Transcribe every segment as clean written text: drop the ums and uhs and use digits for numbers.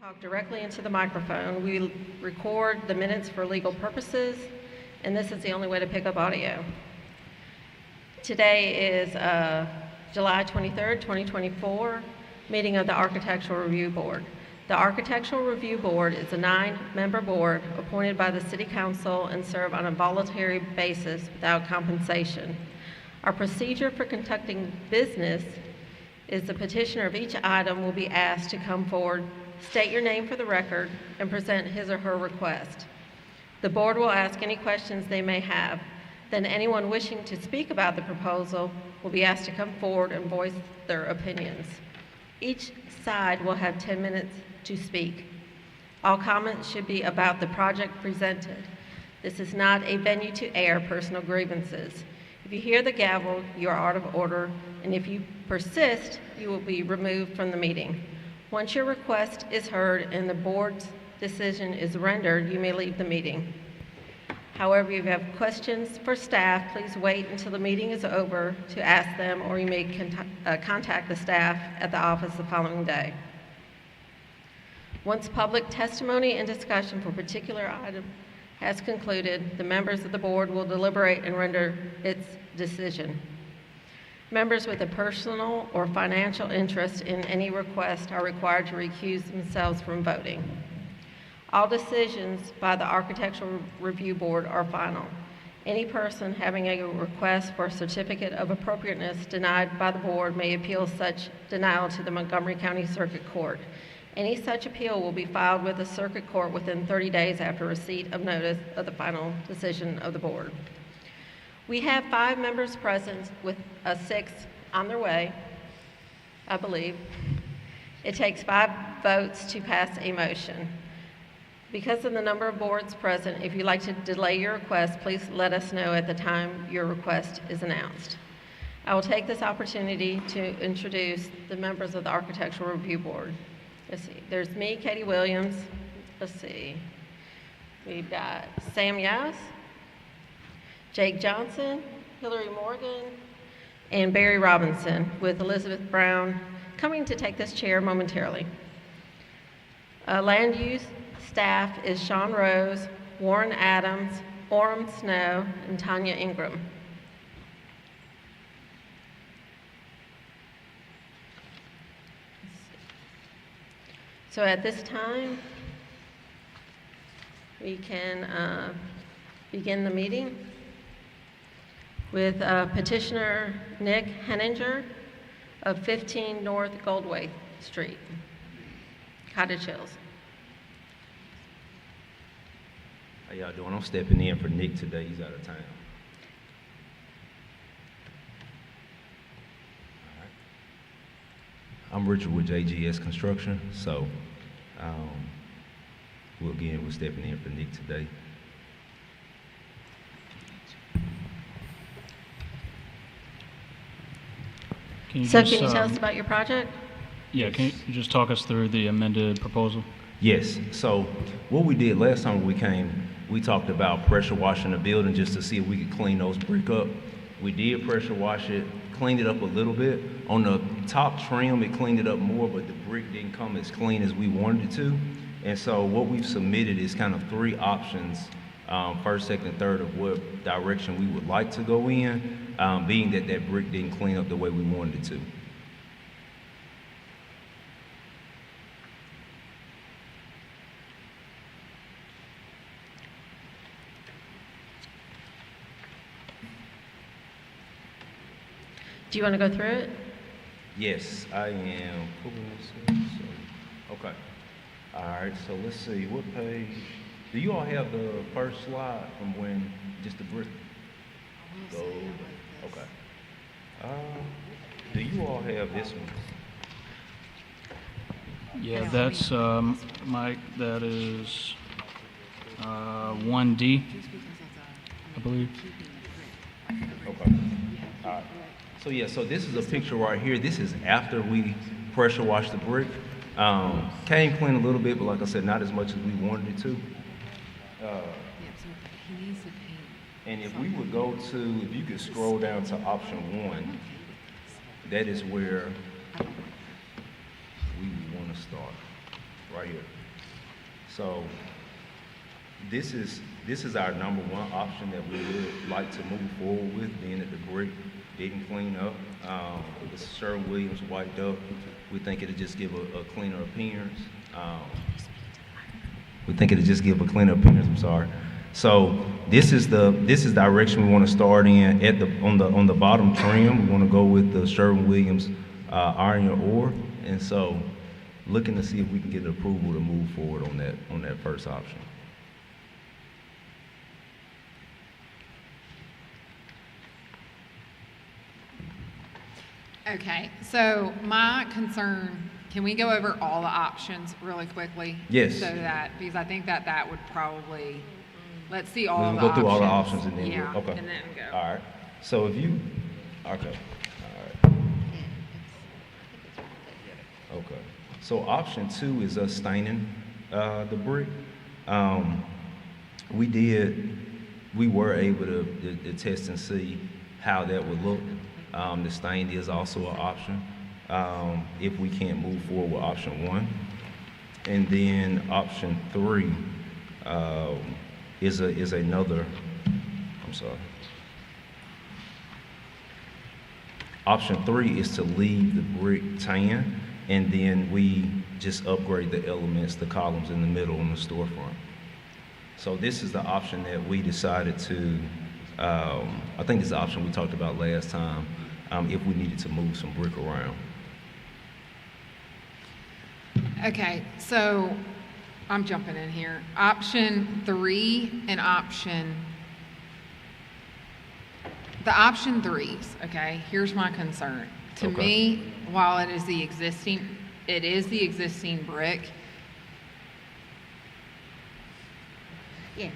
Talk directly into the microphone. We record the minutes for legal purposes, and this is the only way to pick up audio. Today is July 23rd, 2024, meeting of the Architectural Review Board. The Architectural Review Board is a 9-member board appointed by the City Council and serve on a voluntary basis without compensation. Our procedure for conducting business is the petitioner of each item will be asked to come forward, state your name for the record, and present his or her request. The board will ask any questions they may have. Then anyone wishing to speak about the proposal will be asked to come forward and voice their opinions. Each side will have 10 minutes to speak. All comments should be about the project presented. This is not a venue to air personal grievances. If you hear the gavel, you are out of order, and if you persist, you will be removed from the meeting. Once your request is heard and the board's decision is rendered, you may leave the meeting. However, if you have questions for staff, please wait until the meeting is over to ask them, or you may contact the staff at the office the following day. Once public testimony and discussion for a particular item has concluded, the members of the board will deliberate and render its decision. Members with a personal or financial interest in any request are required to recuse themselves from voting. All decisions by the Architectural Review Board are final. Any person having a request for a certificate of appropriateness denied by the board may appeal such denial to the Montgomery County Circuit Court. Any such appeal will be filed with the Circuit Court within 30 days after receipt of notice of the final decision of the board. We have 5 members present with a 6th on their way, I believe. It takes 5 votes to pass a motion. Because of the number of boards present, if you'd like to delay your request, please let us know at the time your request is announced. I will take this opportunity to introduce the members of the Architectural Review Board. Let's see, there's me, Katie Williams. Let's see, we've got Sam Yass, Jake Johnson, Hillary Morgan, and Barry Robinson, with Elizabeth Brown coming to take this chair momentarily. Land use staff is Sean Rose, Warren Adams, Orem Snow, and Tanya Ingram. So at this time, we can begin the meeting with petitioner Nick Henninger of 15 North Goldthwaite Street, Cottage Hills. How y'all doing? I'm stepping in for Nick today. He's out of town. All right. I'm Richard with JGS Construction, so we're stepping in for Nick today. Can you tell us about your project? Yeah, can you just talk us through the amended proposal? Yes, so what we did last time we came, we talked about pressure washing the building just to see if we could clean those brick up. We did pressure wash it, cleaned it up a little bit. On the top trim, it cleaned it up more, but the brick didn't come as clean as we wanted it to. And so what we've submitted is kind of 3 options, first, second, third, of what direction we would like to go in, being that that brick didn't clean up the way we wanted it to. Do you want to go through it? Yes, I am pulling this up. So, okay. All right, so let's see, what page? Do you all have the first slide from when just the brick? Go. Okay. Do you all have this one? Yeah, that's, Mike, that is 1D, I believe. Okay. All right. So yeah, so this is a picture right here. This is after we pressure washed the brick. Came clean a little bit, but like I said, not as much as we wanted it to. And if we would go to, if you could scroll down to option 1, that is where we want to start. right here. So this is our number one option that we would like to move forward with, being that the brick didn't clean up. It's Sherwin-Williams white duck. We think it'll just give a cleaner appearance. I'm sorry. So this is direction we want to start in on the bottom trim. We want to go with the Sherwin-Williams iron ore, and so looking to see if we can get approval to move forward on that first option. Okay, so my concern, can we go over all the options really quickly? Yes. So that, because I think that would probably, let's see all We'll the go options. through all the options and then Yeah, okay. and then go. All right. So if you, okay. All right. Okay. So option 2 is us staining the brick. We were able to test and see how that would look. The stain is also an option if we can't move forward with option 1. And then option 3 is another. I'm sorry. Option 3 is to leave the brick tan, and then we just upgrade the elements, the columns in the middle and the storefront. So this is the option that we decided to, I think this is the option we talked about last time, if we needed to move some brick around. Okay, so I'm jumping in here. Option 3 and the option 3s, okay, here's my concern. To Okay. me, while it is the existing brick, Yeah.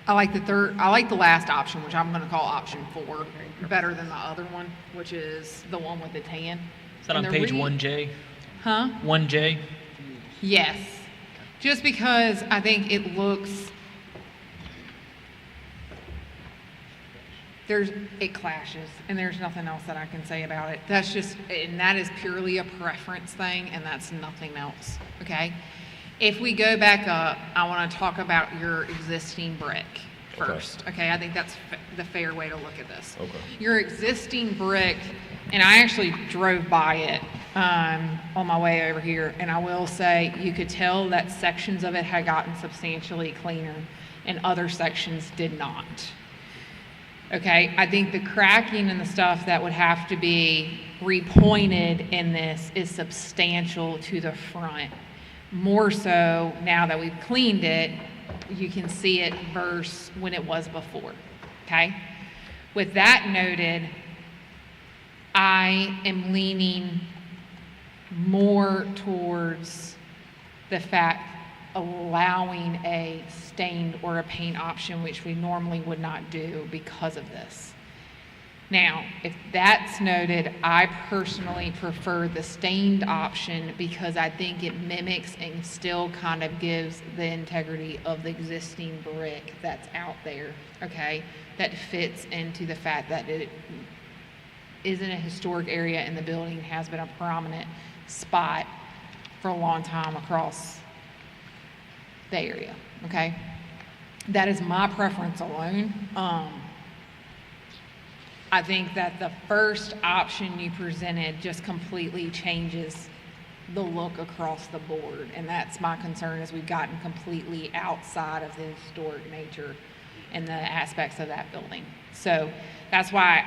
I like the last option, which I'm gonna call option 4, better than the other one, which is the one with the tan. Is that on And the page re- 1J? Huh? 1J? Yes. Just because I think it looks, it clashes, and there's nothing else that I can say about it. And that is purely a preference thing, and that's nothing else, okay? If we go back up, I want to talk about your existing brick first, okay? I think that's the fair way to look at this. Okay. Your existing brick, and I actually drove by it on my way over here, and I will say you could tell that sections of it had gotten substantially cleaner, and other sections did not. Okay, I think the cracking and the stuff that would have to be repointed in this is substantial to the front. More so now that we've cleaned it, you can see it versus when it was before, okay? With that noted, I am leaning more towards the fact allowing a stained or a paint option, which we normally would not do because of this. Now, if that's noted, I personally prefer the stained option because I think it mimics and still kind of gives the integrity of the existing brick that's out there, okay? That fits into the fact that it is in a historic area and the building has been a prominent spot for a long time across the area, okay? That is my preference alone. I think that the first option you presented just completely changes the look across the board, and that's my concern as we've gotten completely outside of the historic nature and the aspects of that building. So that's why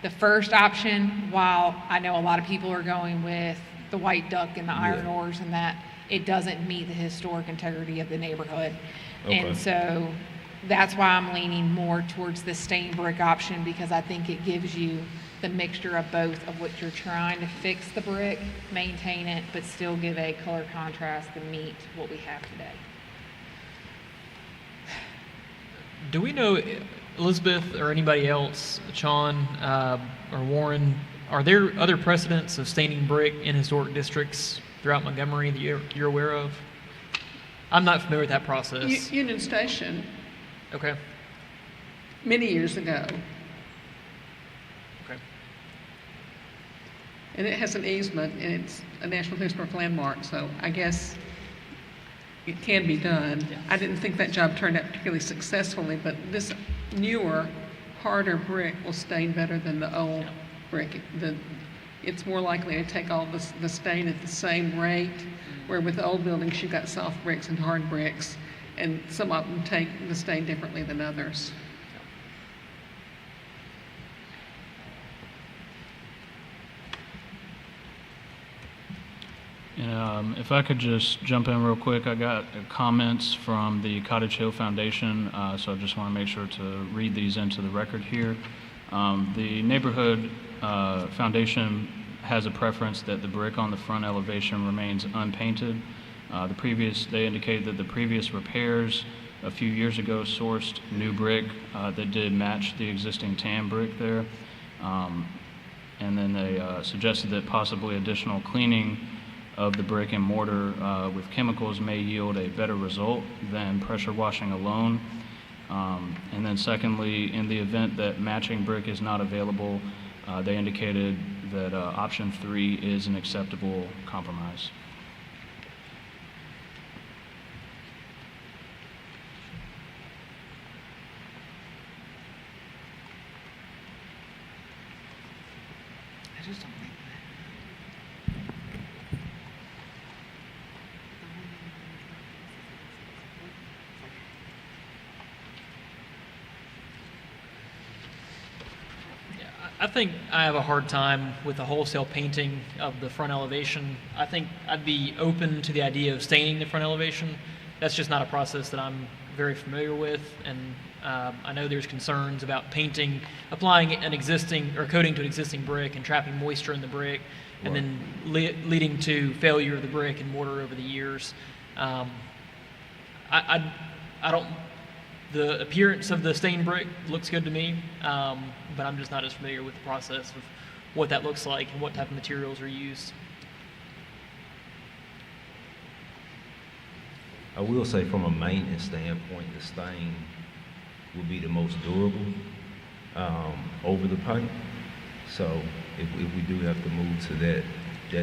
the first option, while I know a lot of people are going with the white duck and the iron ores and that, it doesn't meet the historic integrity of the neighborhood. Okay. And so that's why I'm leaning more towards the stained brick option, because I think it gives you the mixture of both of what you're trying to fix the brick, maintain it, but still give a color contrast to meet what we have today. Do we know, Elizabeth or anybody else, Sean or Warren, are there other precedents of staining brick in historic districts throughout Montgomery that you're aware of? I'm not familiar with that process. Union Station, Okay. many years ago, Okay. and it has an easement, and it's a National Historic Landmark, so I guess it can be done. I didn't think that job turned out particularly successfully, but this newer, harder brick will stain better than the old brick. It's more likely to take all the stain at the same rate, where with old buildings, you've got soft bricks and hard bricks, and some of them take the stain differently than others. And if I could just jump in real quick, I got comments from the Cottage Hill Foundation, so I just want to make sure to read these into the record here. The neighborhood foundation has a preference that the brick on the front elevation remains unpainted. They indicated that the previous repairs a few years ago sourced new brick that did match the existing tan brick there. And then they suggested that possibly additional cleaning of the brick and mortar with chemicals may yield a better result than pressure washing alone. And then secondly, in the event that matching brick is not available, they indicated that option 3 is an acceptable compromise. I just don't think I think I have a hard time with the wholesale painting of the front elevation. I think I'd be open to the idea of staining the front elevation. That's just not a process that I'm very familiar with, and I know there's concerns about painting, applying an existing or coating to an existing brick and trapping moisture in the brick, and then leading to failure of the brick and mortar over the years. I don't. The appearance of the stained brick looks good to me, but I'm just not as familiar with the process of what that looks like and what type of materials are used. I will say from a maintenance standpoint, the stain will be the most durable over the paint. So if we do have to move to that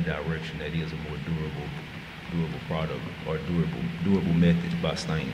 direction, that is a more durable product or durable method by staining.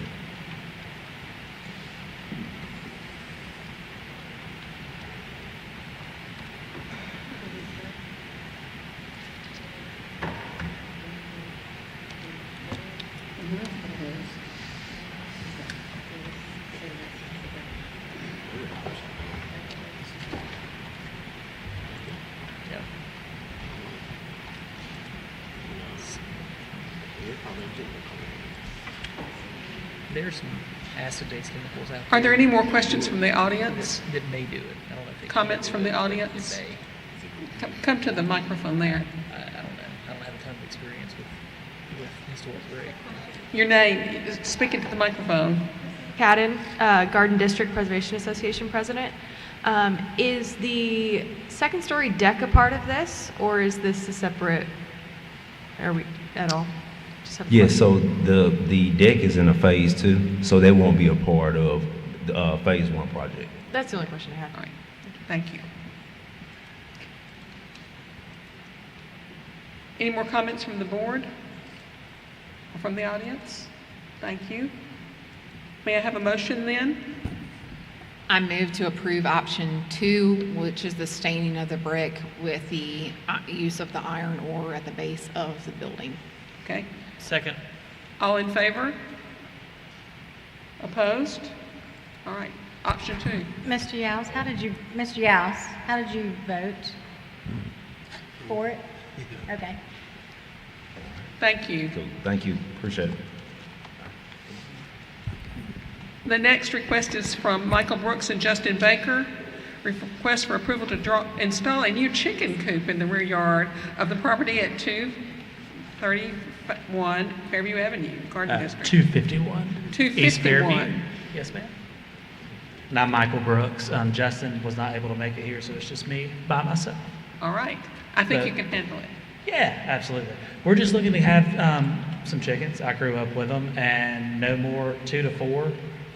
There's some acid-based chemicals out Are there any more questions from the audience? that may do it. I don't know if they Comments from the audience? Come to the microphone there. I don't know. I don't have a ton of experience with historic brick. Your name, speak into the microphone. Cadden, Garden District Preservation Association President. Is the second story deck a part of this, or is this a separate, are we at all? Just have a Yes, question. so the deck is in a phase 2, so that won't be a part of the phase 1 project. That's the only question I All had. right, thank you. Any more comments from the board or from the audience? Thank you. May I have a motion then? I move to approve option 2, which is the staining of the brick with the use of the iron ore at the base of the building. Okay, Second. all in favor? Opposed? All right, option 2. Mr. Yowes, how did you vote? For it? Okay. Thank you. So thank you, appreciate it. The next request is from Michael Brooks and Justin Baker. Request for approval to install a new chicken coop in the rear yard of the property at 231 Fairview Avenue, Garden District. 251. 251. East Fairview. Yes, ma'am. And I'm Michael Brooks. Justin was not able to make it here, so it's just me by myself. All right, I think But- you can handle it. Yeah, absolutely. We're just looking to have some chickens. I grew up with them, and no more 2 to 4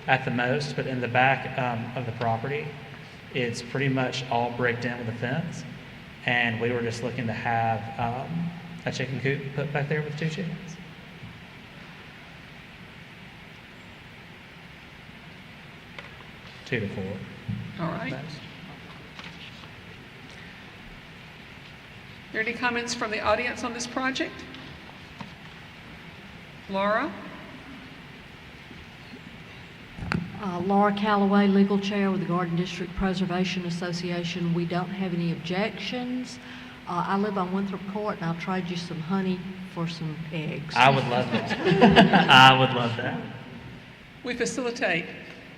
at the most. But in the back of the property, it's pretty much all bricked in with a fence. And we were just looking to have a chicken coop put back there with 2 chickens. 2 to 4. All right. Most. Are there any comments from the audience on this project? Laura? Laura Calloway, legal chair with the Garden District Preservation Association. We don't have any objections. I live on Winthrop Court, and I'll trade you some honey for some eggs. I would love that. I would love that. We facilitate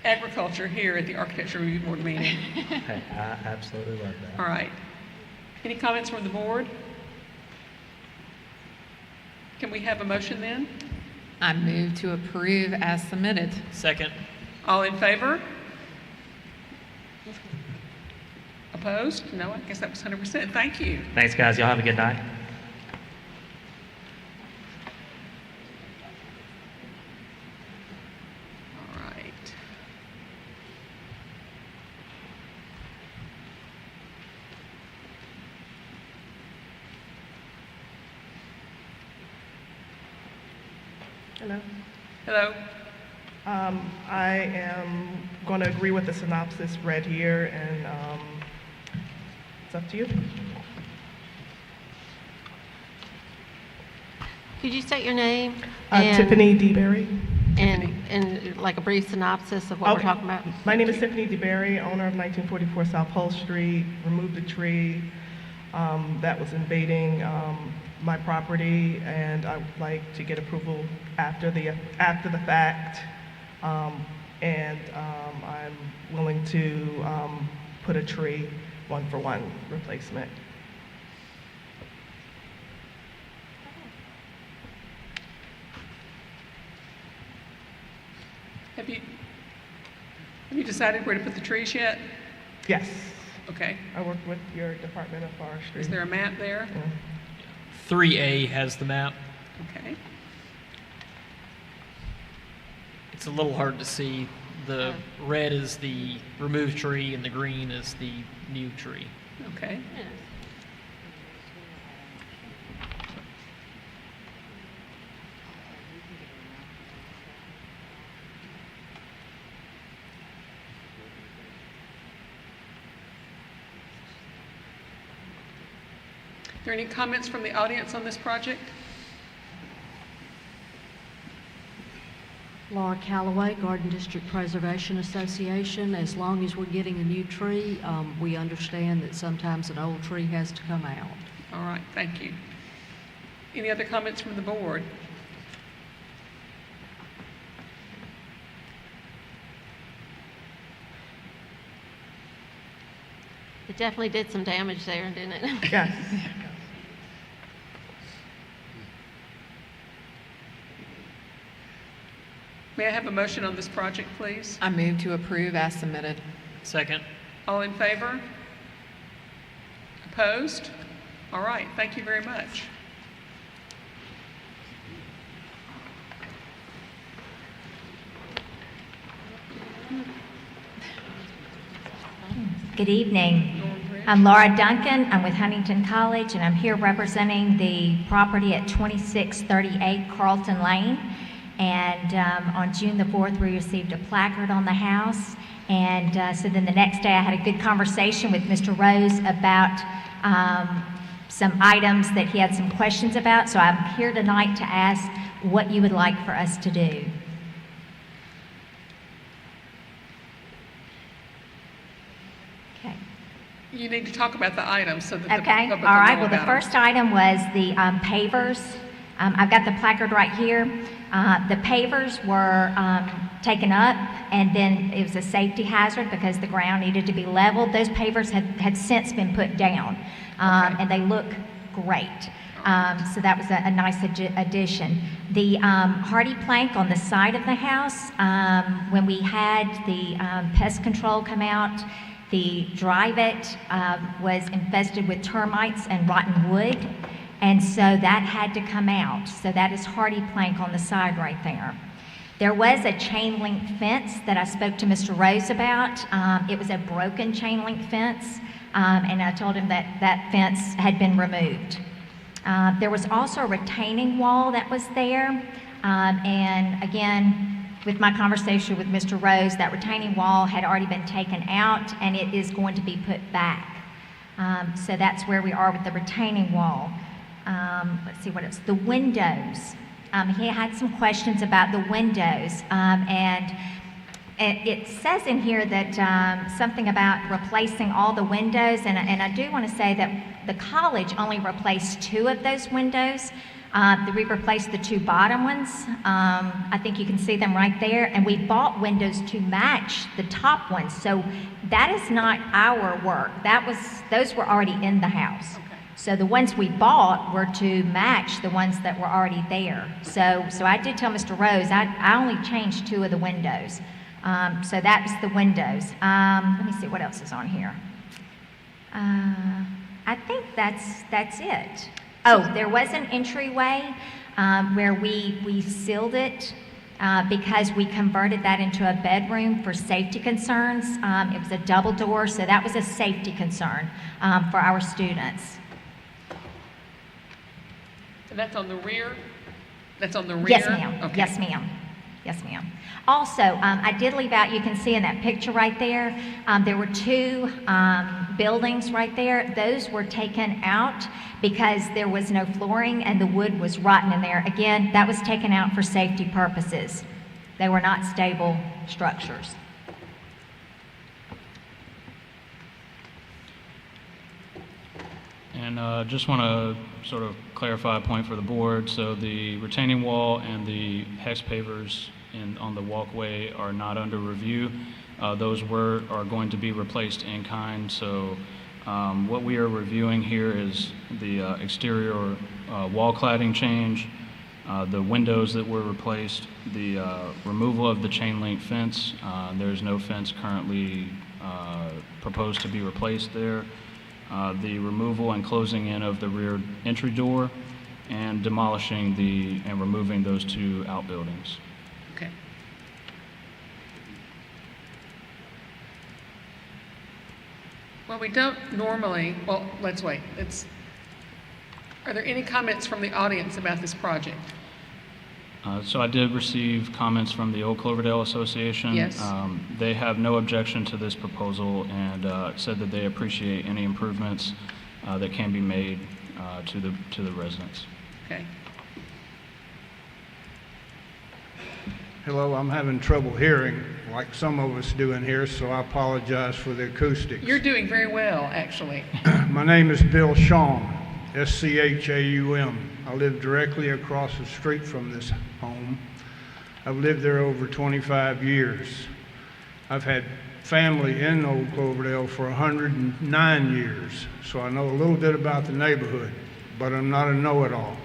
agriculture here at the Architecture Review Board meeting. Hey, I absolutely love that. All right. Any comments from the board? Can we have a motion then? I move to approve as submitted. Second. All in favor? Opposed? No, I guess that was 100%. Thank you. Thanks, guys. Y'all have a good night. All right. Hello. Hello. I am going to agree with the synopsis read here, and it's up to you. Could you state your name? Tiffany DeBerry. And like a brief synopsis of what we're talking about? My name is Tiffany DeBerry, owner of 1944 South Pole Street. Removed a tree that was invading my property, and I would like to get approval after the fact. I'm willing to put a tree, 1-for-1 replacement. Have you decided where to put the trees yet? Yes. Okay. I work with your Department of Forestry. Is there a map there? Yeah. 3A has the map. Okay. It's a little hard to see. The red is the removed tree and the green is the new tree. Okay. Are there any comments from the audience on this project? Laura Calloway, Garden District Preservation Association. As long as we're getting a new tree, we understand that sometimes an old tree has to come out. All right, thank you. Any other comments from the board? It definitely did some damage there, didn't it? Yes. May I have a motion on this project, please? I move to approve as submitted. Second. All in favor? Opposed? All right, thank you very much. Good evening. I'm Laura Duncan. I'm with Huntingdon College, and I'm here representing the property at 2638 Carlton Lane. And on June the 4th, we received a placard on the house. And so then the next day, I had a good conversation with Mr. Rose about some items that he had some questions about. So I'm here tonight to ask what you would like for us to do. Okay. You need to talk about the items so that the Okay, public all will right. know Well, the about first item was the pavers. I've got the placard right here. The pavers were taken up, and then it was a safety hazard because the ground needed to be leveled. Those pavers had since been put down, and they look great. So that was a nice addition. The hardy plank on the side of the house, when we had the pest control come out, the drive-it was infested with termites and rotten wood. And so that had to come out. So that is hardy plank on the side right there. There was a chain link fence that I spoke to Mr. Rose about. It was a broken chain link fence, and I told him that that fence had been removed. There was also a retaining wall that was there, and again, with my conversation with Mr. Rose, that retaining wall had already been taken out and it is going to be put back. So that's where we are with the retaining wall. Let's see what else. The windows. He had some questions about the windows, and it says in here that something about replacing all the windows, and I do want to say that the college only replaced 2 of those windows. We replaced the 2 bottom ones. I think you can see them right there, and we bought windows to match the top ones. So that is not our work. Those were already in the house. So the ones we bought were to match the ones that were already there. So I did tell Mr. Rose, I only changed 2 of the windows. So that was the windows. Let me see what else is on here. I think that's it. Oh, there was an entryway where we sealed it because we converted that into a bedroom for safety concerns. It was a double door, so that was a safety concern for our students. And that's on the rear? That's on the rear? Yes, ma'am. Okay. Yes, ma'am. Yes, ma'am. Also, I did leave out, you can see in that picture right there, there were 2 buildings right there. Those were taken out because there was no flooring and the wood was rotten in there. Again, that was taken out for safety purposes. They were not stable structures. And just want to sort of clarify a point for the board. So the retaining wall and the hex pavers on the walkway are not under review. Those are going to be replaced in kind. So what we are reviewing here is the exterior wall cladding change, the windows that were replaced, the removal of the chain link fence. There's no fence currently proposed to be replaced there. The removal and closing in of the rear entry door, and demolishing and removing those 2 outbuildings. Okay. Well, we don't normally, well, let's wait. Are there any comments from the audience about this project? So I did receive comments from the Old Cloverdale Association. Yes. They have no objection to this proposal and said that they appreciate any improvements that can be made to the residents. Okay. Hello, I'm having trouble hearing like some of us do in here, so I apologize for the acoustics. You're doing very well, actually. My name is Bill Shaum, S-C-H-A-U-M. I live directly across the street from this home. I've lived there over 25 years. I've had family in Old Cloverdale for 109 years, so I know a little bit about the neighborhood, but I'm not a know-it-all.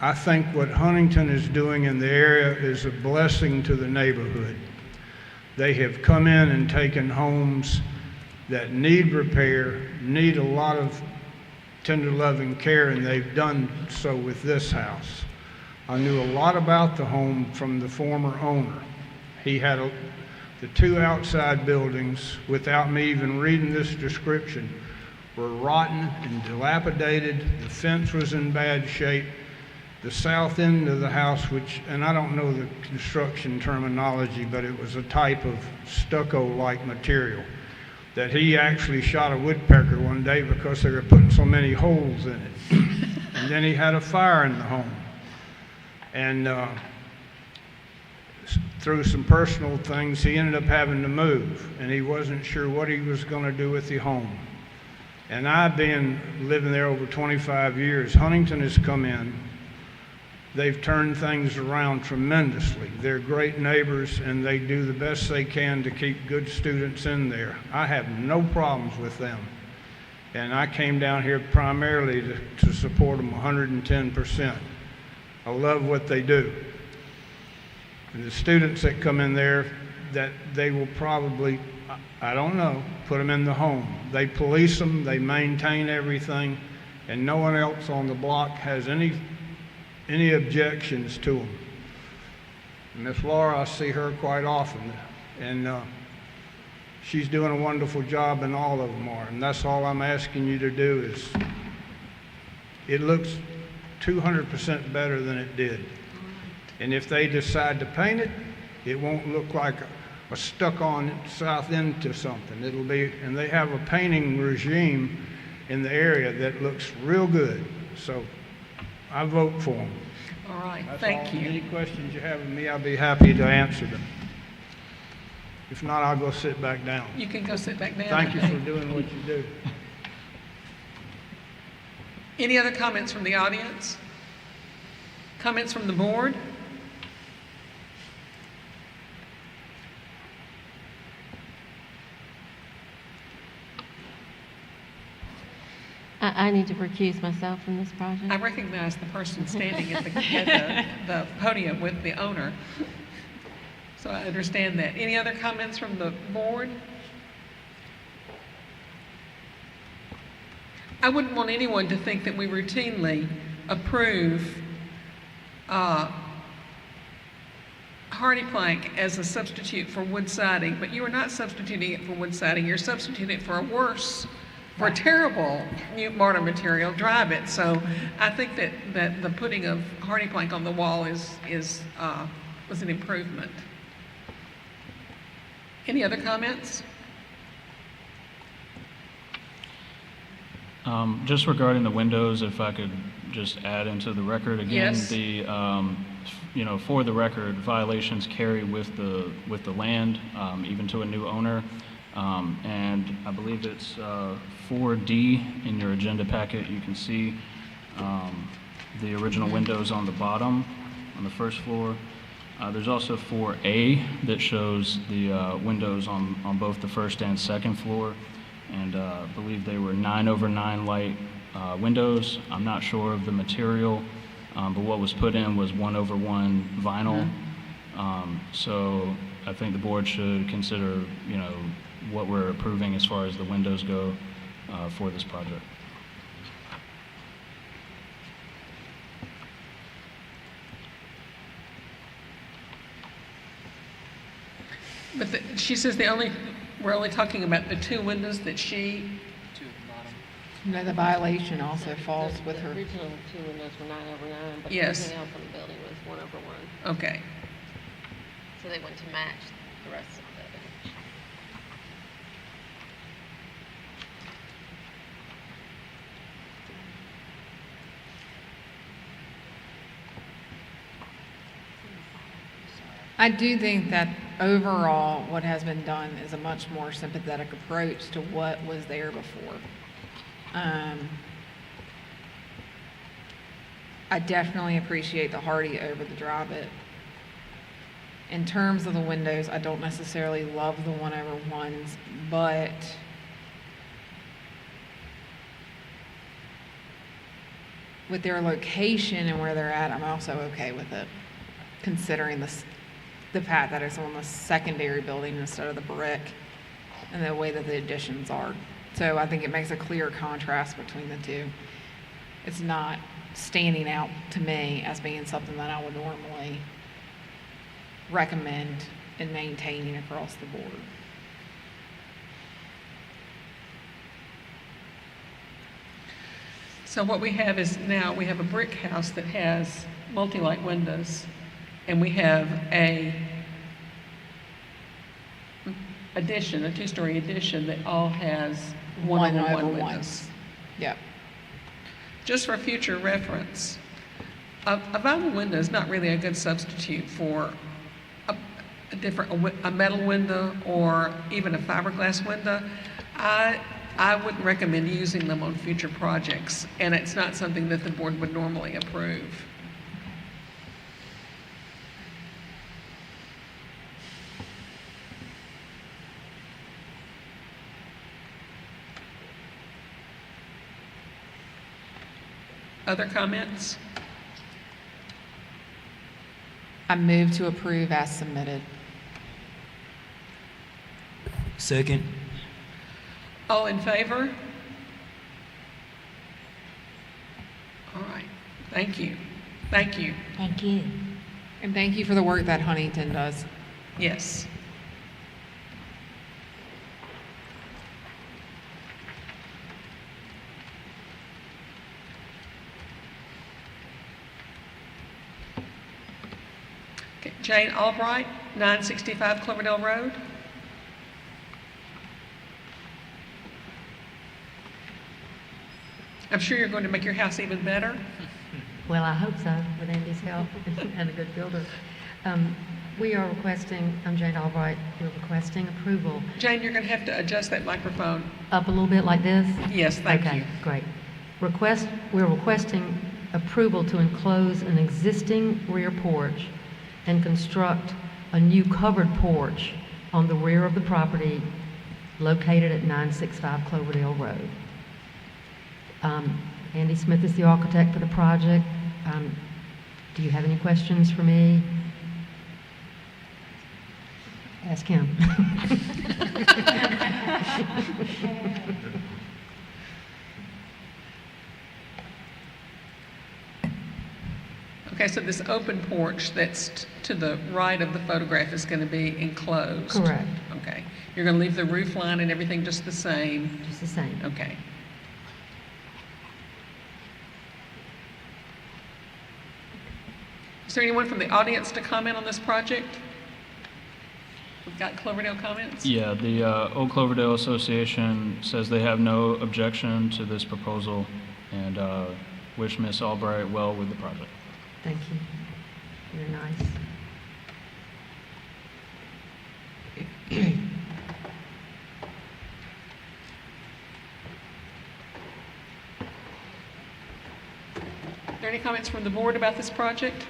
I think what Huntingdon is doing in the area is a blessing to the neighborhood. They have come in and taken homes that need repair, need a lot of tender loving care, and they've done so with this house. I knew a lot about the home from the former owner. He had the 2 outside buildings, without me even reading this description, were rotten and dilapidated. The fence was in bad shape. The south end of the house, and I don't know the construction terminology, but it was a type of stucco-like material that he actually shot a woodpecker one day because they were putting so many holes in it. And then he had a fire in the home. And through some personal things, he ended up having to move, and he wasn't sure what he was going to do with the home. And I've been living there over 25 years. Huntingdon has come in. They've turned things around tremendously. They're great neighbors, and they do the best they can to keep good students in there. I have no problems with them. And I came down here primarily to support them 110%. I love what they do. And the students that come in there, that they will probably, I don't know, put them in the home. They police them, they maintain everything, and no one else on the block has any objections to them. Miss Laura, I see her quite often, and she's doing a wonderful job, and all of them are. And that's all I'm asking you to do is, it looks 200% better than it did. And if they decide to paint it, it won't look like a stuck-on south end to something. It'll be, and they have a painting regime in the area that looks real good. So I vote for them. All right, That's thank all. you. Any questions you have of me, I'll be happy to answer them. If not, I'll go sit back down. You can go sit back down. Thank you okay? for doing what you do. Any other comments from the audience? Comments from the board? I need to recuse myself from this project. I recognize the person standing at the podium with the owner. So I understand that. Any other comments from the board? I wouldn't want anyone to think that we routinely approve hardy plank as a substitute for wood siding, but you are not substituting it for wood siding. You're substituting it for a worse, for a terrible new mortar material, dry bit. So I think that the putting of hardy plank on the wall was an improvement. Any other comments? Just regarding the windows, if I could just add into the record again, Yes. For the record, violations carry with the land, even to a new owner. And I believe it's 4D in your agenda packet. You can see the original windows on the bottom, on the first floor. There's also 4A that shows the windows on both the first and second floor. And I believe they were 9/9 light windows. I'm not sure of the material, but what was put in was 1/1 vinyl. So I think the board should consider, what we're approving as far as the windows go for this project. But she says we're only talking about the two windows that she, No, the violation also falls with The her. original two windows were 9/9, but Yes. everything else on the building was 1/1. okay. So they went to match the rest of the building. I do think that overall, what has been done is a much more sympathetic approach to what was there before. I definitely appreciate the hardy over the dry bit. In terms of the windows, I don't necessarily love the 1/1s, but with their location and where they're at, I'm also okay with it, considering the fact that it's on the secondary building instead of the brick and the way that the additions are. So I think it makes a clear contrast between the two. It's not standing out to me as being something that I would normally recommend in maintaining across the board. So what we have is now, we have a brick house that has multi-light windows, and we have a addition, a two-story addition that all has 1/1 windows. Yep. Just for future reference, a vinyl window is not really a good substitute for a metal window or even a fiberglass window. I wouldn't recommend using them on future projects, and it's not something that the board would normally approve. Other comments? I move to approve as submitted. Second. All in favor? All right, thank you. Thank you. Thank you. And thank you for the work that Huntingdon does. Yes. Jane Albright, 965 Cloverdale Road. I'm sure you're going to make your house even better. Well, I hope so, with Andy's help and a good builder. We are requesting, I'm Jane Albright, we're requesting approval. Jane, you're going to have to adjust that microphone. Up a little bit like this? Yes, thank you. Okay, great. We're requesting approval to enclose an existing rear porch and construct a new covered porch on the rear of the property located at 965 Cloverdale Road. Andy Smith is the architect for the project. Do you have any questions for me? Ask him. Okay, so this open porch that's to the right of the photograph is going to be enclosed? Correct. Okay. You're going to leave the roof line and everything just the same? Just the same. Okay. Is there anyone from the audience to comment on this project? We've got Cloverdale comments? Yeah, the Old Cloverdale Association says they have no objection to this proposal and wish Ms. Albright well with the project. Thank you. Very nice. Are there any comments from the board about this project?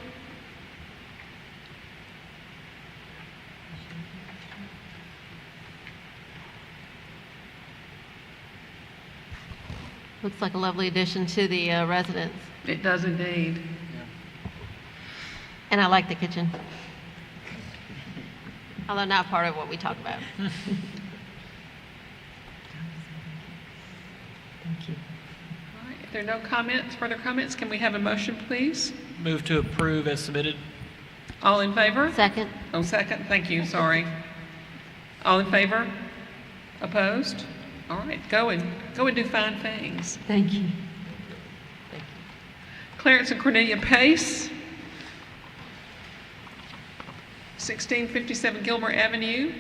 Looks like a lovely addition to the residence. It does indeed. And I like the kitchen. Although not part of what we talk about. Thank you. All right, if there are no comments, further comments, can we have a motion, please? Move to approve as submitted. All in favor? Second. Oh, second, thank you, sorry. All in favor? Opposed? All right, go and do fine things. Thank you. Clarence and Cornelia Pace, 1657 Gilmore Avenue.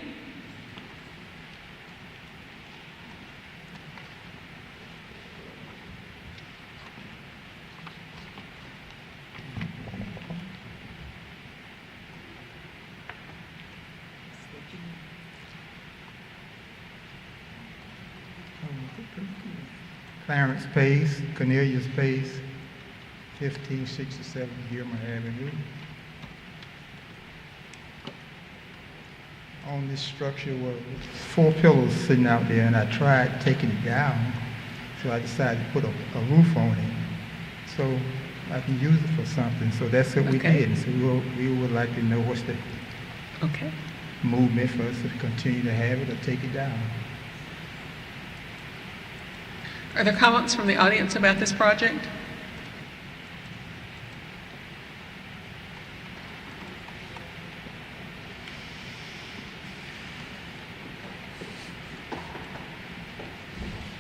Clarence Pace, Cornelius Pace, 1567 Gilmer Avenue. On this structure was 4 pillars sitting out there, and I tried taking it down, so I decided to put a roof on it, so I can use it for something. So that's what we did. So we would like to know what's the movement for us to continue to have it or take it down. Are there comments from the audience about this project?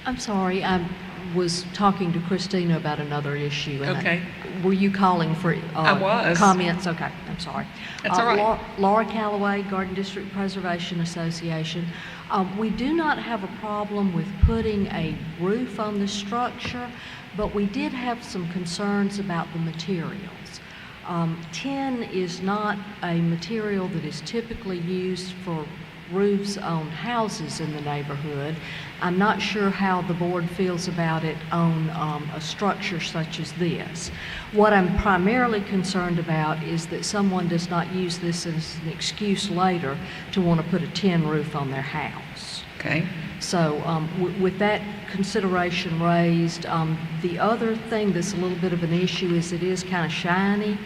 I'm sorry, I was talking to Christina about another issue. And Okay. Were you calling for I was. comments? Okay, I'm sorry. That's all right. Laura Calloway, Garden District Preservation Association. We do not have a problem with putting a roof on the structure, but we did have some concerns about the materials. Tin is not a material that is typically used for roofs on houses in the neighborhood. I'm not sure how the board feels about it on a structure such as this. What I'm primarily concerned about is that someone does not use this as an excuse later to want to put a tin roof on their house. Okay. So with that consideration raised, the other thing that's a little bit of an issue is it is kind of shiny,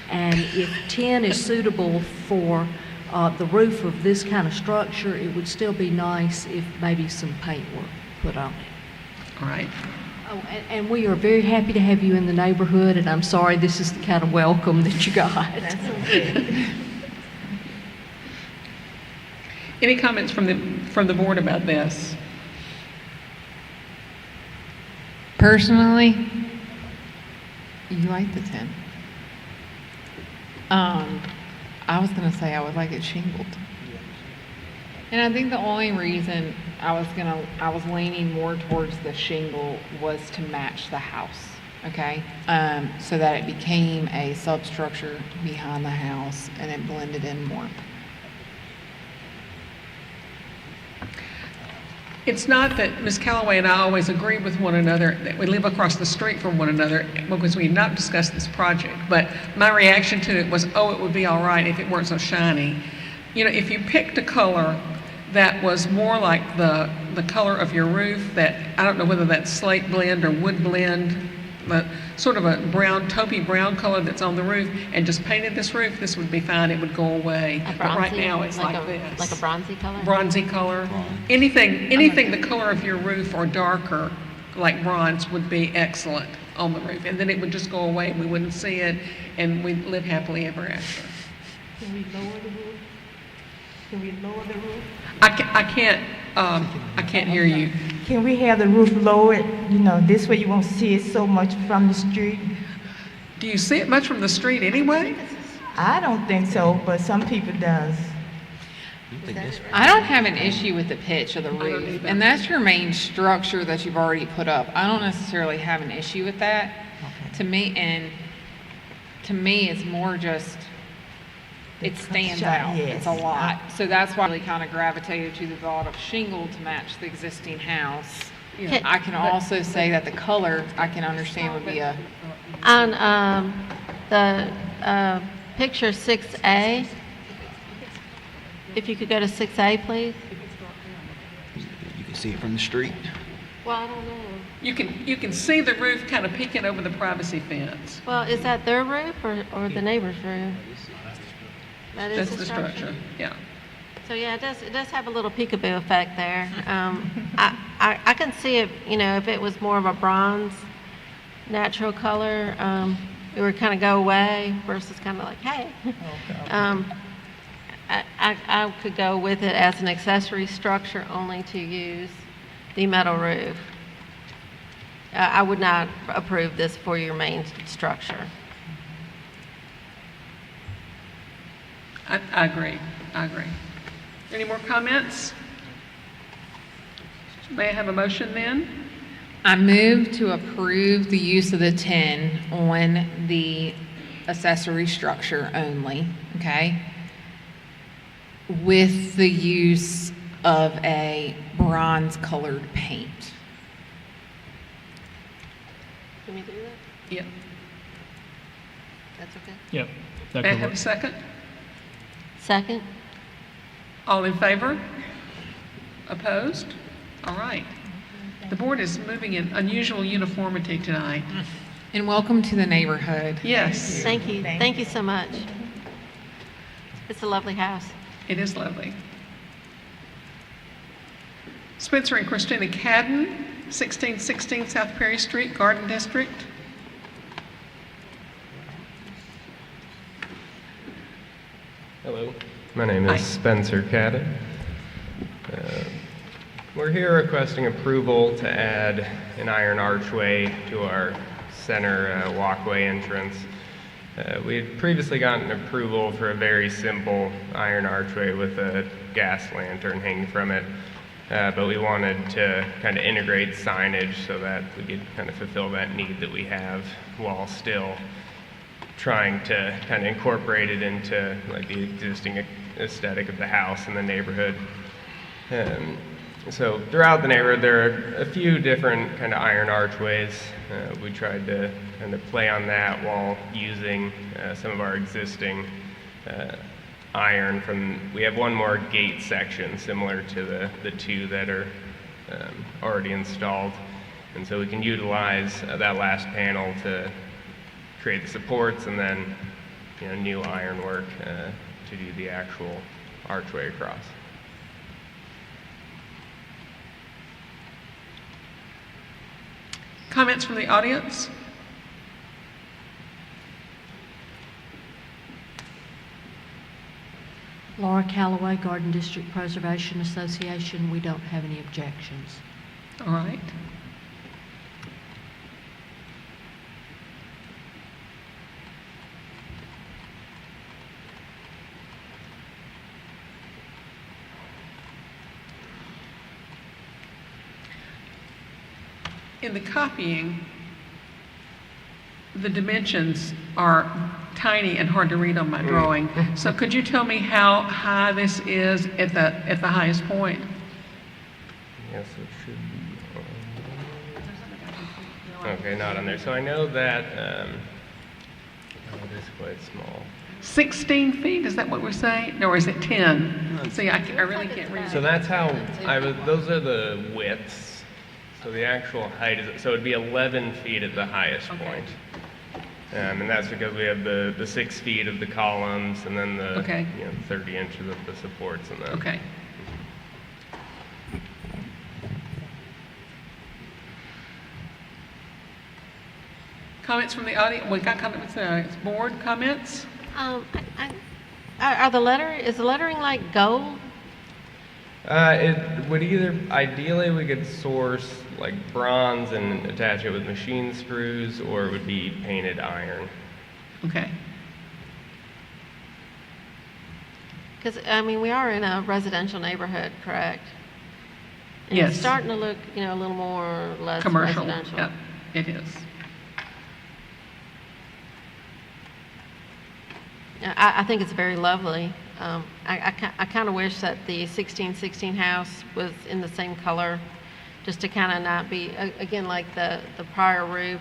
and if tin is suitable for the roof of this kind of structure, it would still be nice if maybe some paint were put on it. All right. Oh, and we are very happy to have you in the neighborhood, and I'm sorry this is the kind of welcome that you got. That's okay. Any comments from the board about this? Personally, you like the tin. I was gonna say I would like it shingled. And I think the only reason I was leaning more towards the shingle was to match the house, okay? So that it became a substructure behind the house and it blended in more. It's not that Ms. Calloway and I always agree with one another, that we live across the street from one another, because we've not discussed this project. But my reaction to it was, oh, it would be all right if it weren't so shiny. You know, if you picked a color that was more like the color of your roof, that, I don't know whether that's slate blend or wood blend, but sort of a brown, taupey brown color that's on the roof, and just painted this roof, this would be fine, it would go away. But right now, it's like this. Like a bronzy color? Bronzy color. Anything the color of your roof or darker, like bronze, would be excellent on the roof. And then it would just go away, and we wouldn't see it, and we'd live happily ever after. Can we lower the roof? Can we lower the roof? I can't hear you. Can we have the roof lowered? You know, this way you won't see it so much from the street. Do you see it much from the street anyway? I don't think so, but some people does. I don't have an issue with the pitch of the roof, and that's your main structure that you've already put up. I don't necessarily have an issue with that. Okay. To me, it's more just, it stands out. Yes. It's a lot. So that's why I really kind of gravitated to the thought of shingle to match the existing house. Yeah. I can also say that the color, I can understand would be a, On the picture 6A, if you could go to 6A, please. You can see it from the street. Well, I don't know. You can see the roof kind of peeking over the privacy fence. Well, is that their roof or the neighbor's roof? That is That's the structure, yeah. So yeah, it does have a little peekaboo effect there. I can see it, you know, if it was more of a bronze natural color, it would kind of go away versus kind of like, hey. I could go with it as an accessory structure only to use the metal roof. I would not approve this for your main structure. I agree. Any more comments? May I have a motion then? I move to approve the use of the 10 on the accessory structure only, okay? With the use of a bronze colored paint. Can we do that? Yep. That's okay. Yep. That May I could have work. a second? Second? All in favor? Opposed? All right. The board is moving in unusual uniformity tonight. And welcome to the neighborhood. Yes. Thank you. Thank you so much. It's a lovely house. It is lovely. Spencer and Christina Cadden, 1616 South Perry Street, Garden District. Hello, my name is Hi. Spencer Cadden. We're here requesting approval to add an iron archway to our center walkway entrance. We had previously gotten approval for a very simple iron archway with a gas lantern hanging from it, but we wanted to kind of integrate signage so that we could kind of fulfill that need that we have while still trying to kind of incorporate it into like the existing aesthetic of the house and the neighborhood. So throughout the neighborhood, there are a few different kind of iron archways. We tried to kind of play on that while using some of our existing iron from, we have one more gate section similar to the two that are already installed. And so we can utilize that last panel to create the supports and then, you know, new ironwork to do the actual archway across. Comments from the audience? Laura Calloway, Garden District Preservation Association, we don't have any objections. All right. in the copying, the dimensions are tiny and hard to read on my drawing. So could you tell me how high this is at the highest point? Yes, it should be. Okay, not on there. So I know that it is quite small. 16 feet, is that what we're saying? Or is it 10? See, I really can't read. So that's how those are the widths. So the actual height is, so it'd be 11 feet at the highest point. And that's because we have the 6 feet of the columns and then the 30 inches of the supports and that. Okay. Comments from the audience? We got comments, board comments? Is the lettering like gold? It would ideally we could source like bronze and attach it with machine screws, or it would be painted iron. Okay. Because, we are in a residential neighborhood, correct? And Yes. It's starting to look, a little more or less Commercial. residential. Yep, it is. I think it's very lovely. I kind of wish that the 1616 house was in the same color, just to kind of not be, again, like the prior roof.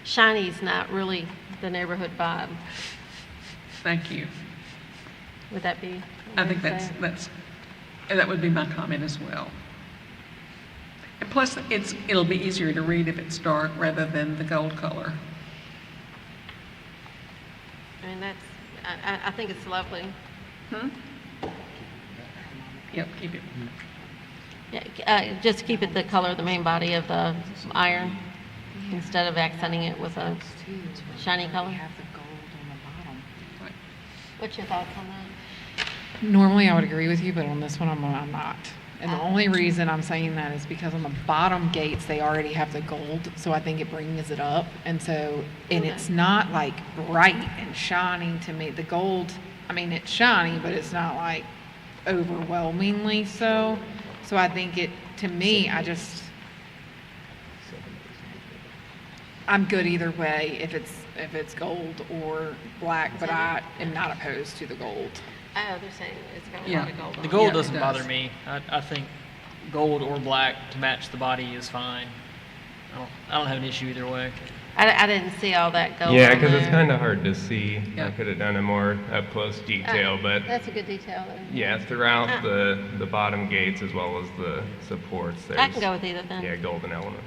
Shiny's not really the neighborhood vibe. Thank you. Would that be? I think that would be my comment as well. And plus, it'll be easier to read if it's dark rather than the gold color. I think it's lovely. Yep, keep it. Yeah, just keep it the color of the main body of the iron instead of accenting it with a shiny color. What's your thoughts on that? Normally, I would agree with you, but on this one, I'm not. And the only reason I'm saying that is because on the bottom gates, they already have the gold, so I think it brings it up. And it's not like bright and shining to me. The gold, it's shiny, but it's not like overwhelmingly so. So I think I'm good either way if it's gold or black, but I am not opposed to the gold. Oh, they're saying it's got a lot of gold on The it. gold doesn't bother me. I think gold or black to match the body is fine. I don't have an issue either way. I didn't see all that gold. Yeah, on because it's there. kind of hard to see. I could have done a more up-close detail, but That's a good detail. yeah, throughout the bottom gates as well as the supports, there's I can go with either then. golden elements.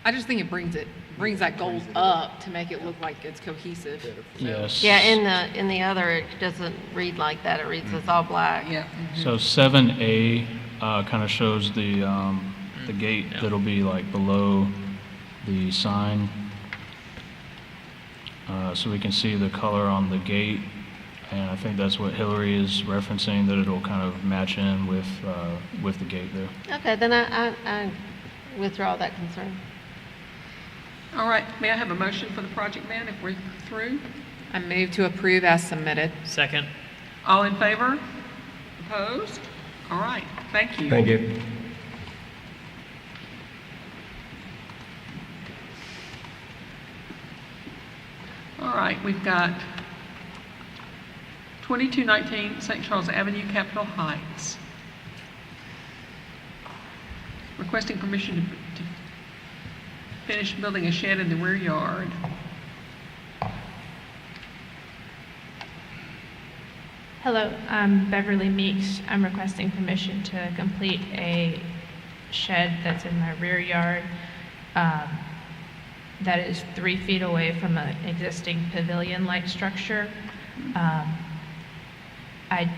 I just think it brings that gold up to make it look like it's cohesive. Yes. Yeah, in the other, it doesn't read like that. It reads it's all black. Yeah. So 7A kind of shows the gate that'll be like below the sign. So we can see the color on the gate, and I think that's what Hillary is referencing, that it'll kind of match in with the gate there. Okay, then I withdraw that concern. All right, may I have a motion for the project then, if we're through? I move to approve as submitted. Second. All in favor? Opposed? All right, thank you. Thank you. All right, we've got 2219 St. Charles Avenue, Capitol Heights. Requesting permission to finish building a shed in the rear yard. Hello, I'm Beverly Meeks. I'm requesting permission to complete a shed that's in my rear yard that is 3 feet away from an existing pavilion-like structure. I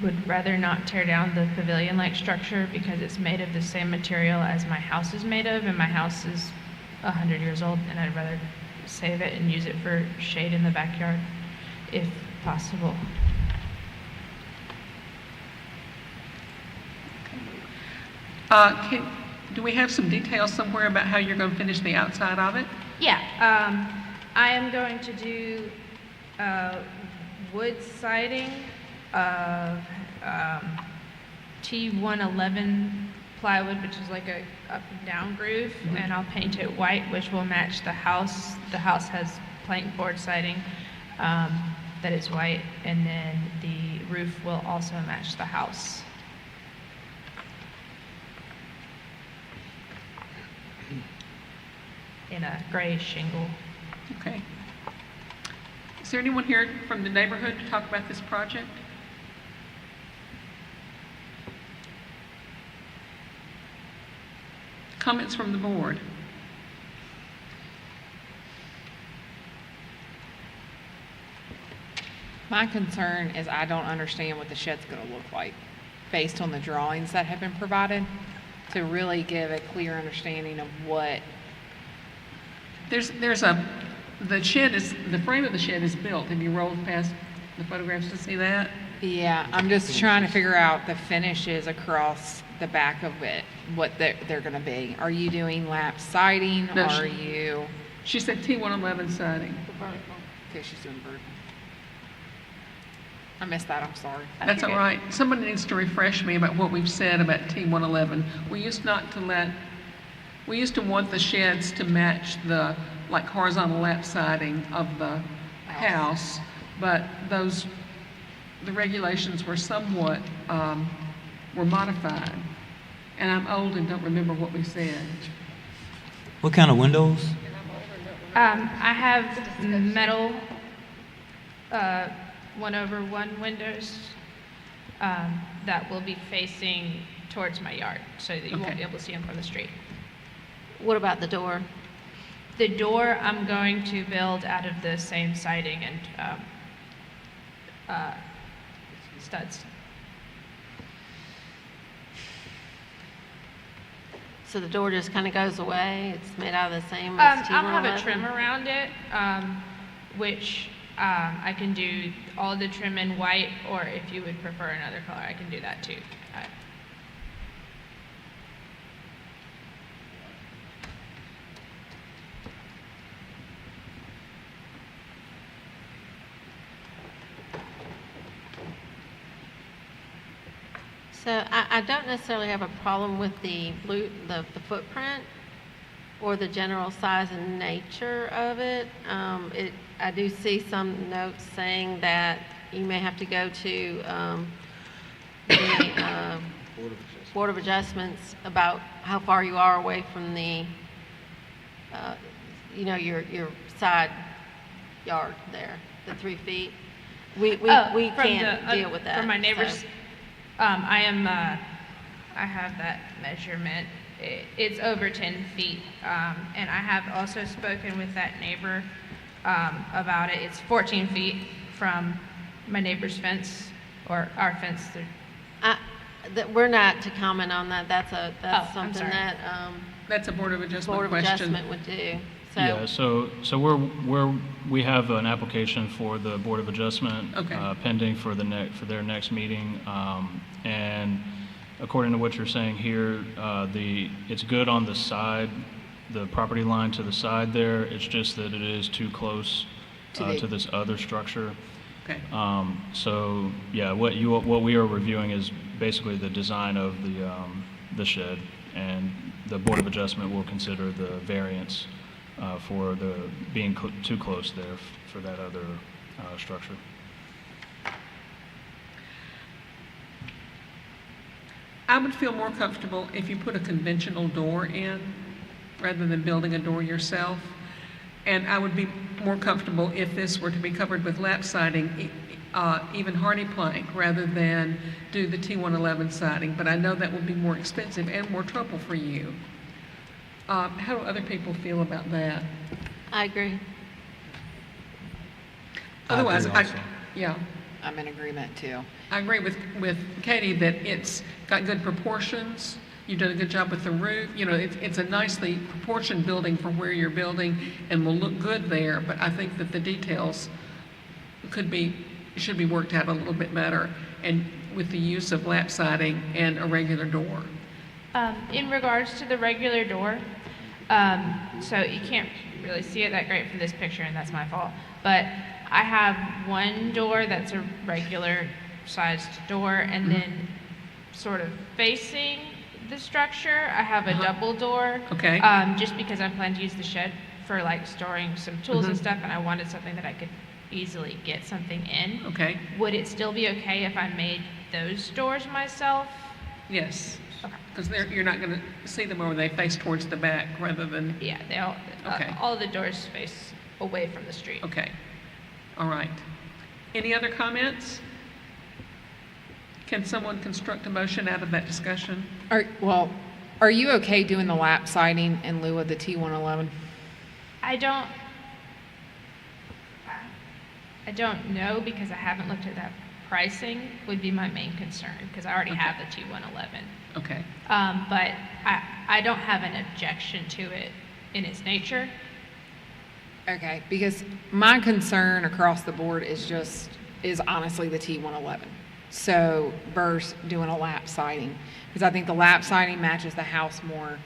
would rather not tear down the pavilion-like structure because it's made of the same material as my house is made of, and my house is 100 years old, and I'd rather save it and use it for shade in the backyard, if possible. Do we have some details somewhere about how you're going to finish the outside of it? Yeah, I am going to do wood siding of T111 plywood, which is like a up and down groove, and I'll paint it white, which will match the house. The house has plank board siding that is white, and then the roof will also match the house. In a gray shingle. Okay. Is there anyone here from the neighborhood to talk about this project? Comments from the board? My concern is I don't understand what the shed's gonna look like based on the drawings that have been provided to really give a clear understanding of what. The shed is, the frame of the shed is built. Have you rolled past the photographs to see that? Yeah, I'm just trying to figure out the finishes across the back of it, what they're gonna be. Are you doing lap siding? No, Are you? She said T111 siding. Okay, she's doing vertical. I missed that, I'm sorry. That's all right. Somebody needs to refresh me about what we've said about T111. We used to want the sheds to match the, like, horizontal lap siding of the house, but the regulations were somewhat, were modified. And I'm old and don't remember what we said. What kind of windows? I have metal 1/1 windows that will be facing towards my yard, so that you won't be able to see them from the street. What about the door? The door I'm going to build out of the same siding and studs. So the door just kind of goes away? It's made out of the same as T111? I'll have a trim around it, which I can do all the trim in white, or if you would prefer another color, I can do that too. So I don't necessarily have a problem with the footprint or the general size and nature of it. I do see some notes saying that you may have to go to the Board of Adjustments about how far you are away from the, your side yard there, the 3 feet. We can't deal with that. From my neighbors, so. I have that measurement. It's over 10 feet, and I have also spoken with that neighbor about it. It's 14 feet from my neighbor's fence, or our fence. We're not to comment on that. That's something that that's a Board of Adjustment Adjustment would do. So. Yeah, so we have an application for the Board of Adjustment pending for their next meeting, and according to what you're saying here, it's good on the side, the property line to the side there. It's just that it is too close to this other structure. Okay. So yeah, what we are reviewing is basically the design of the shed, and the Board of Adjustment will consider the variance for the being too close there for that other structure. I would feel more comfortable if you put a conventional door in rather than building a door yourself. And I would be more comfortable if this were to be covered with lap siding, even hardy plank, rather than do the T111 siding. But I know that would be more expensive and more trouble for you. How do other people feel about that? I agree. Otherwise, yeah. I'm in agreement too. I agree with Katie that it's got good proportions. You've done a good job with the roof. You know, it's a nicely proportioned building for where you're building and will look good there. But I think that the details should be worked out a little bit better, and with the use of lap siding and a regular door. In regards to the regular door, so you can't really see it that great from this picture, and that's my fault. But I have one door that's a regular sized door, and then sort of facing the structure. I have a double door. Okay. Just because I plan to use the shed for like storing some tools and stuff, and I wanted something that I could easily get something in. Okay. Would it still be okay if I made those doors myself? Yes. Okay. Because you're not going to see them where they face towards the back rather than... Yeah, they all, Okay. all the doors face away from the street. Okay. All right. Any other comments? Can someone construct a motion out of that discussion? Are you okay doing the lap siding in lieu of the T111? I don't know because I haven't looked at that. Pricing would be my main concern because I already have the T111. Okay. But I don't have an objection to it in its nature. Okay, because my concern across the board is honestly the T111. So versus doing a lap siding, because I think the lap siding matches the house more.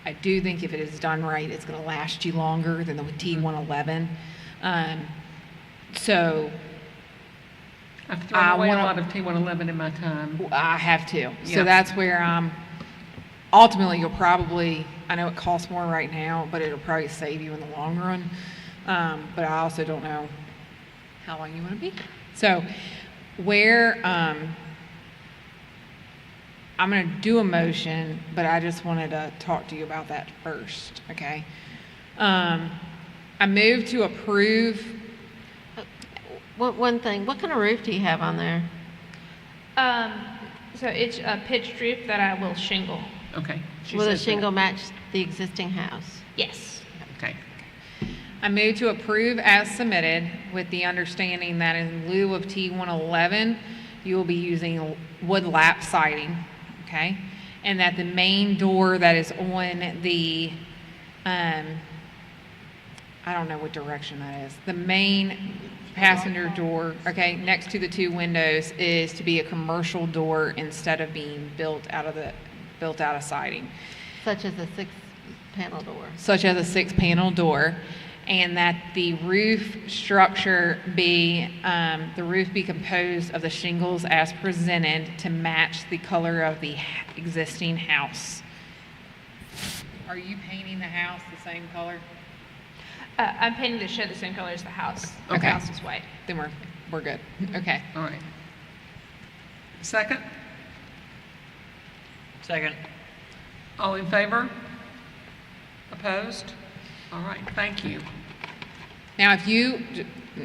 I do think if it is done right, it's going to last you longer than the T111. So I've thrown away a lot of T111 in my time. I have too. Yeah. So that's where ultimately you'll probably, I know it costs more right now, but it'll probably save you in the long run. But I also don't know how long you want to be. So where, I'm going to do a motion, but I just wanted to talk to you about that first, okay? I move to approve. One thing, what kind of roof do you have on there? So it's a pitched roof that I will shingle. Okay. Will the shingle match the existing house? Yes. Okay. I move to approve as submitted with the understanding that in lieu of T111, you will be using wood lap siding, okay? And that the main door that is on the, I don't know what direction that is, the main passenger door, okay, next to the two windows is to be a commercial door instead of being built out of siding. Such as a 6-panel door. Such as a 6-panel door. And that the roof structure be, the roof be composed of the shingles as presented to match the color of the existing house. Are you painting the house the same color? I'm painting the shed the same color as the house. The Okay. house is white. Then we're good. Okay. All right. Second? Second. All in favor? Opposed? All right, thank you. Now,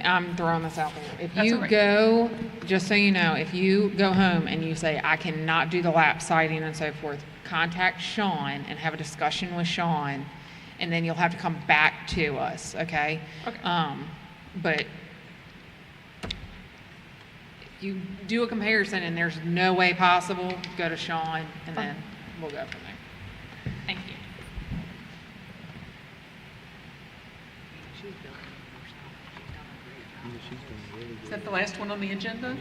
I'm throwing this out there. If That's you all right. go, just so you know, if you go home and you say, I cannot do the lap siding and so forth, contact Sean and have a discussion with Sean, and then you'll have to come back to us, okay? Okay. But if you do a comparison and there's no way possible, go to Sean, and then we'll go from there. Thank you. Is that the last one on the agenda?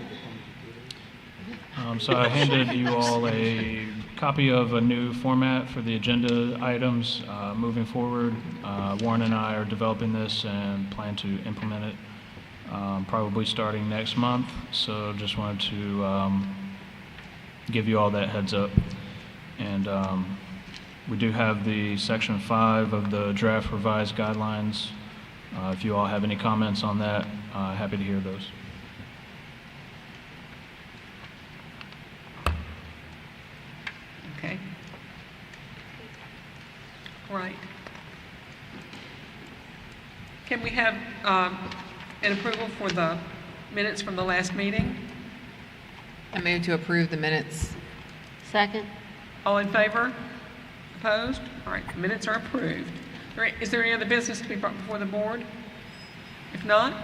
So I handed you all a copy of a new format for the agenda items moving forward. Warren and I are developing this and plan to implement it probably starting next month. So just wanted to give you all that heads up. And we do have the section 5 of the draft revised guidelines. If you all have any comments on that, happy to hear those. Okay. All right. Can we have an approval for the minutes from the last meeting? I move to approve the minutes. Second? All in favor? Opposed? All right, the minutes are approved. All right, is there any other business to be brought before the board? If not,